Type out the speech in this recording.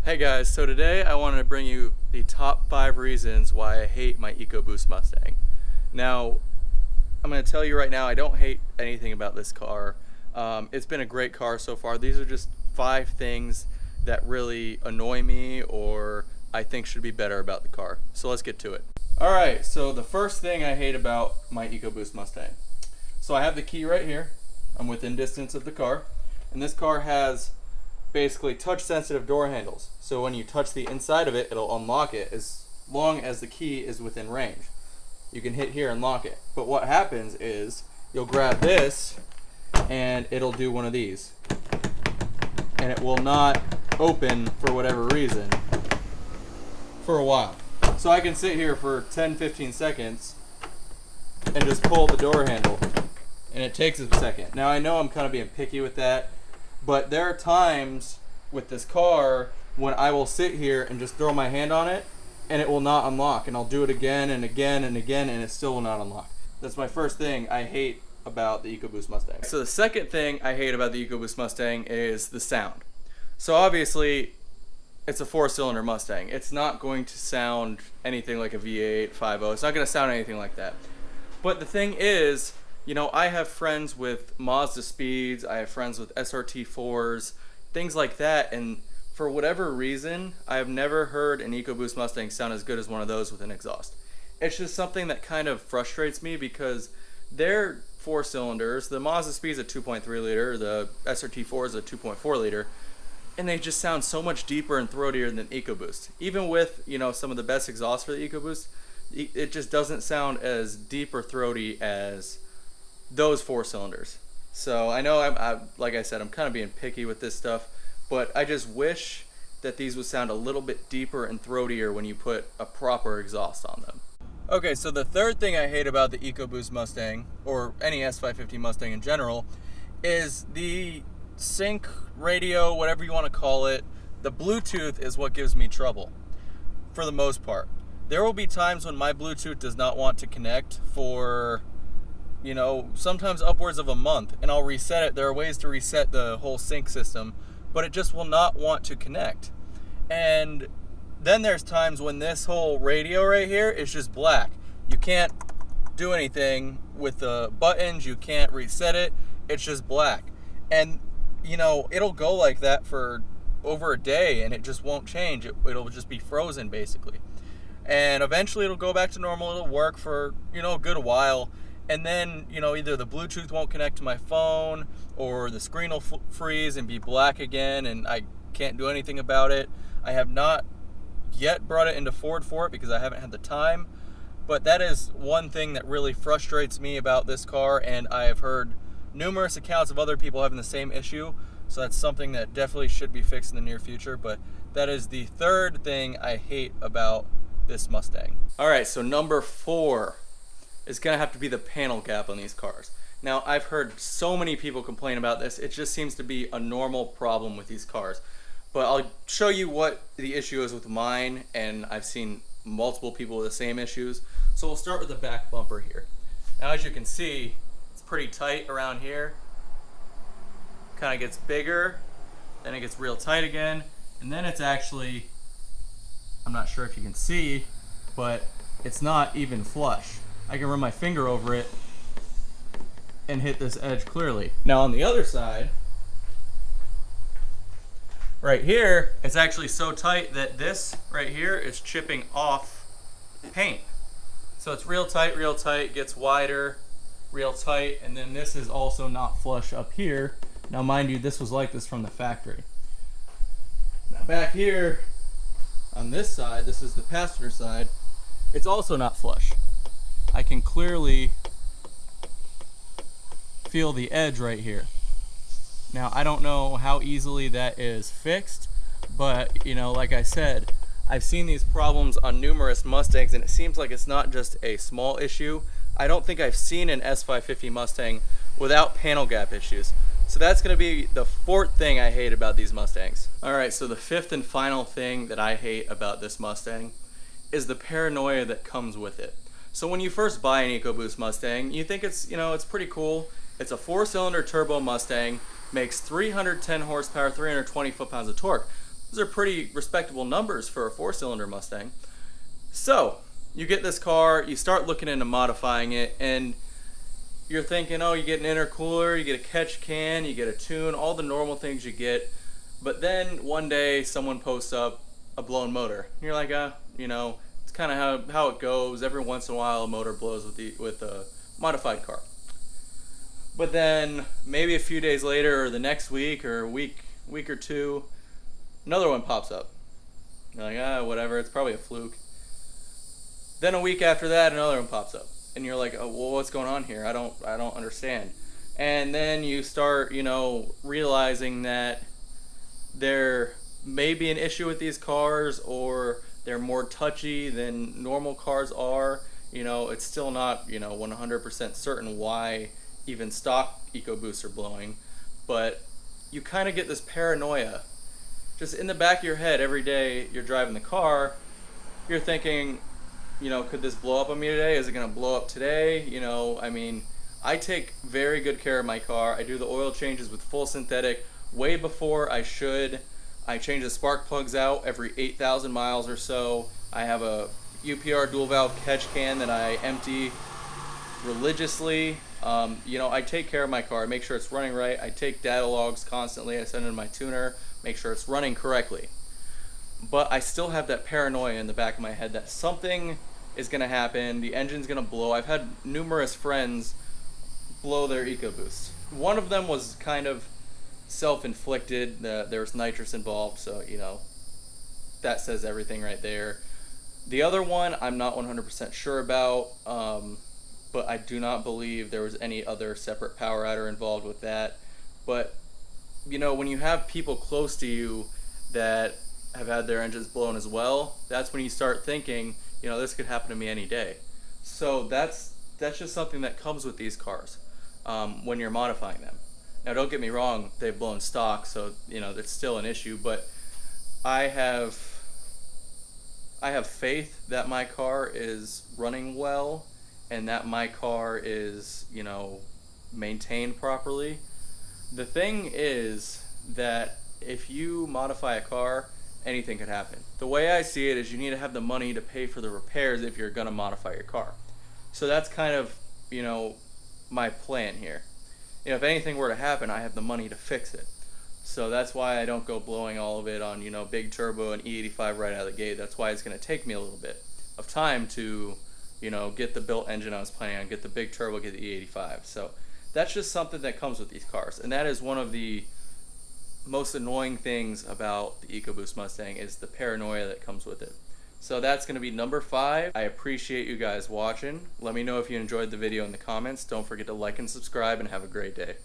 Hey guys, so today I wanted to bring you the top 5 reasons why I hate my Ecoboost Mustang. Now, I'm going to tell you right now, I don't hate anything about this car. It's been a great car so far. These are just 5 things that really annoy me or I think should be better about the car. So let's get to it. Alright, so the first thing I hate about my Ecoboost Mustang. So I have the key right here. I'm within distance of the car. And this car has basically touch sensitive door handles, so when you touch the inside of it, it'll unlock it as long as the key is within range. You can hit here and lock it, but what happens is you'll grab this and it'll do one of these and it will not open for whatever reason for a while. So I can sit here for 10-15 seconds and just pull the door handle and it takes a second. Now I know I'm kind of being picky with that, but there are times with this car when I will sit here and just throw my hand on it and it will not unlock, and I'll do it again and again and again and it still will not unlock. That's my first thing I hate about the Ecoboost Mustang. So the second thing I hate about the Ecoboost Mustang is the sound. So obviously it's a 4-cylinder Mustang. It's not going to sound anything like a V8, 5.0. It's not going to sound anything like that. But the thing is, you know, I have friends with Mazda Speeds, I have friends with SRT4s, things like that, and for whatever reason, I have never heard an Ecoboost Mustang sound as good as one of those with an exhaust. It's just something that kind of frustrates me because they're 4 cylinders, the Mazda Speed's a 2.3 liter, the SRT4 is a 2.4 liter, and they just sound so much deeper and throatier than Ecoboost. Even with, you know, some of the best exhausts for the Ecoboost, it just doesn't sound as deep or throaty as those 4 cylinders. So I know like I said, I'm kind of being picky with this stuff, but I just wish that these would sound a little bit deeper and throatier when you put a proper exhaust on them. Okay, so the third thing I hate about the Ecoboost Mustang, or any S550 Mustang in general, is the sync radio, whatever you want to call it. The Bluetooth is what gives me trouble, for the most part. There will be times when my Bluetooth does not want to connect for, you know, sometimes upwards of a month, and I'll reset it. There are ways to reset the whole sync system, but it just will not want to connect. And then there's times when this whole radio right here is just black. You can't do anything with the buttons, you can't reset it, it's just black. And, you know, it'll go like that for over a day and it just won't change. It'll just be frozen basically. And eventually it'll go back to normal, it'll work for, you know, a good while. And then, you know, either the Bluetooth won't connect to my phone or the screen will freeze and be black again and I can't do anything about it. I have not yet brought it into Ford for it because I haven't had the time. But that is one thing that really frustrates me about this car, and I have heard numerous accounts of other people having the same issue. So that's something that definitely should be fixed in the near future. But that is the third thing I hate about this Mustang. Alright, so number 4 is going to have to be the panel gap on these cars. Now, I've heard so many people complain about this. It just seems to be a normal problem with these cars. But I'll show you what the issue is with mine, and I've seen multiple people with the same issues. So we'll start with the back bumper here. Now, as you can see, it's pretty tight around here. Kind of gets bigger, then it gets real tight again, and then it's actually, I'm not sure if you can see, but it's not even flush. I can run my finger over it and hit this edge clearly. Now on the other side, right here, it's actually so tight that this right here is chipping off paint. So it's real tight, gets wider, real tight, and then this is also not flush up here. Now mind you, this was like this from the factory. Now back here, on this side, this is the passenger side, it's also not flush. I can clearly feel the edge right here. Now I don't know how easily that is fixed, but you know, like I said, I've seen these problems on numerous Mustangs and it seems like it's not just a small issue. I don't think I've seen an S550 Mustang without panel gap issues. So that's going to be the 4th thing I hate about these Mustangs. Alright, so the 5th and final thing that I hate about this Mustang is the paranoia that comes with it. So when you first buy an Ecoboost Mustang, you think it's, you know, it's pretty cool. It's a 4-cylinder turbo Mustang, makes 310 horsepower, 320 foot-pounds of torque. Those are pretty respectable numbers for a 4-cylinder Mustang. So you get this car, you start looking into modifying it, and you're thinking, oh, you get an intercooler, you get a catch can, you get a tune, all the normal things you get. But then one day someone posts up a blown motor. And you're like, you know, it's kind of how it goes. Every once in a while a motor blows with a modified car. But then maybe a few days later, or the next week, or a week or two, another one pops up. You're like, whatever, it's probably a fluke. Then a week after that, another one pops up. And you're like, oh, well, what's going on here? I don't understand. And then you start, you know, realizing that there may be an issue with these cars, or they're more touchy than normal cars are. You know, it's still not, you know, 100% certain why even stock EcoBoosts are blowing, but you kind of get this paranoia just in the back of your head. Every day you're driving the car, you're thinking, you know, could this blow up on me today? Is it going to blow up today? You know, I mean, I take very good care of my car. I do the oil changes with full synthetic way before I should. I change the spark plugs out every 8,000 miles or so. I have a UPR dual valve catch can that I empty religiously. You know, I take care of my car. I make sure it's running right. I take data logs constantly. I send it to my tuner, make sure it's running correctly. But I still have that paranoia in the back of my head that something is going to happen. The engine's going to blow. I've had numerous friends blow their EcoBoost. One of them was kind of self-inflicted. There was nitrous involved, so, you know, that says everything right there. The other one I'm not 100% sure about, but I do not believe there was any other separate power adder involved with that. But, you know, when you have people close to you that have had their engines blown as well, that's when you start thinking, you know, this could happen to me any day. So that's just something that comes with these cars when you're modifying them. Now, don't get me wrong, they've blown stock, so, you know, that's still an issue, but I have faith that my car is running well and that my car is, you know, maintained properly. The thing is that if you modify a car, anything could happen. The way I see it is you need to have the money to pay for the repairs if you're going to modify your car. So that's kind of, you know, my plan here. You know, if anything were to happen, I have the money to fix it. So that's why I don't go blowing all of it on, you know, big turbo and E85 right out of the gate. That's why it's going to take me a little bit of time to, you know, get the built engine I was planning on, get the big turbo, get the E85. So that's just something that comes with these cars. And that is one of the most annoying things about the EcoBoost Mustang, is the paranoia that comes with it. So that's going to be number 5. I appreciate you guys watching. Let me know if you enjoyed the video in the comments. Don't forget to like and subscribe, and have a great day.